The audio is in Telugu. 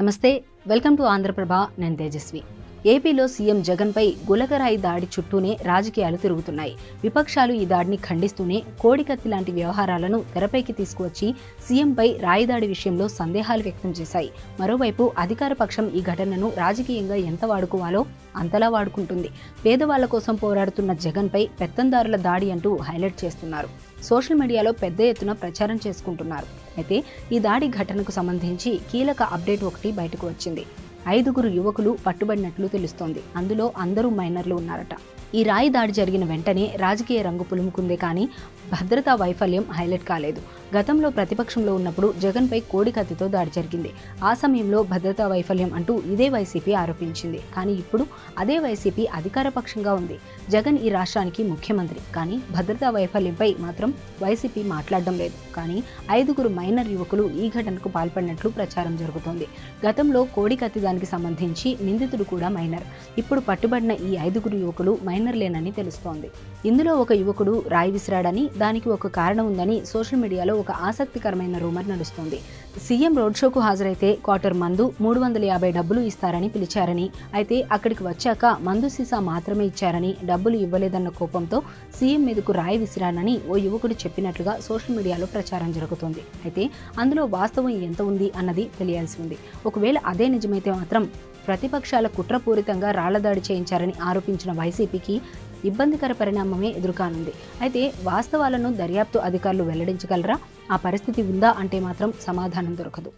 నమస్తే, వెల్కమ్ టు ఆంధ్రప్రభ. నేను తేజస్వి. ఏపీలో సీఎం జగన్పై గులకరాయి దాడి చుట్టూనే రాజకీయాలు తిరుగుతున్నాయి. విపక్షాలు ఈ దాడిని ఖండిస్తూనే కోడికత్తి లాంటి వ్యవహారాలను తెరపైకి తీసుకువచ్చి సీఎంపై రాయి దాడి విషయంలో సందేహాలు వ్యక్తం చేశాయి. మరోవైపు అధికార పక్షం ఈ ఘటనను రాజకీయంగా ఎంత వాడుకోవాలో అంతలా వాడుకుంటుంది. పేదవాళ్ల కోసం పోరాడుతున్న జగన్పై పెత్తందారుల దాడి అంటూ హైలైట్ చేస్తున్నారు. సోషల్ మీడియాలో పెద్ద ఎత్తున ప్రచారం చేసుకుంటున్నారు. అయితే ఈ దాడి ఘటనకు సంబంధించి కీలక అప్డేట్ ఒకటి బయటకు వచ్చింది. 5 యువకులు పట్టుబడినట్లు తెలుస్తోంది. అందులో అందరూ మైనర్లు ఉన్నారట. ఈ రాయి దాడి జరిగిన వెంటనే రాజకీయ రంగు పులుముకుందే కానీ భద్రతా వైఫల్యం హైలైట్ కాలేదు. గతంలో ప్రతిపక్షంలో ఉన్నప్పుడు జగన్పై కోడికత్తితో దాడి జరిగింది. ఆ సమయంలో భద్రతా వైఫల్యం అంటూ ఇదే వైసీపీ ఆరోపించింది. కానీ ఇప్పుడు అదే వైసీపీ అధికార పక్షంగా ఉంది. జగన్ ఈ రాష్ట్రానికి ముఖ్యమంత్రి. కానీ భద్రతా వైఫల్యంపై మాత్రం వైసీపీ మాట్లాడడం లేదు. కానీ 5 మైనర్ యువకులు ఈ ఘటనకు పాల్పడినట్లు ప్రచారం జరుగుతోంది. గతంలో కోడికత్తి దానికి సంబంధించి నిందితుడు కూడా మైనర్. ఇప్పుడు పట్టుబడిన ఈ 5 యువకులు మైనర్లేనని తెలుస్తోంది. ఇందులో ఒక యువకుడు రాయి విసిరాడని, దానికి ఒక కారణం ఉందని సోషల్ మీడియాలో ఒక ఆసక్తికరమైన రూమర్ నడుస్తోంది. సీఎం రోడ్ షోకు హాజరైతే క్వార్టర్ మందు 350 డబ్బులు ఇస్తారని పిలిచారని, అయితే అక్కడికి వచ్చాక మందు సీసా మాత్రమే ఇచ్చారని, డబ్బులు ఇవ్వలేదన్న కోపంతో సీఎం మీదకు రాయి విసిరానని ఓ యువకుడు చెప్పినట్లుగా సోషల్ మీడియాలో ప్రచారం జరుగుతోంది. అయితే అందులో వాస్తవం ఎంత ఉంది అన్నది తెలియాల్సి ఉంది. ఒకవేళ అదే నిజమైతే మాత్రం ప్రతిపక్షాల కుట్రపూరితంగా రాళ్లదాడి చేయించారని ఆరోపించిన వైసీపీకి ఇబ్బందికర పరిణామమే ఎదురుకానుంది. అయితే వాస్తవాలను దర్యాప్తు అధికారులు వెల్లడించగలరా? ఆ పరిస్థితి ఉందా అంటే మాత్రం సమాధానం దొరకదు.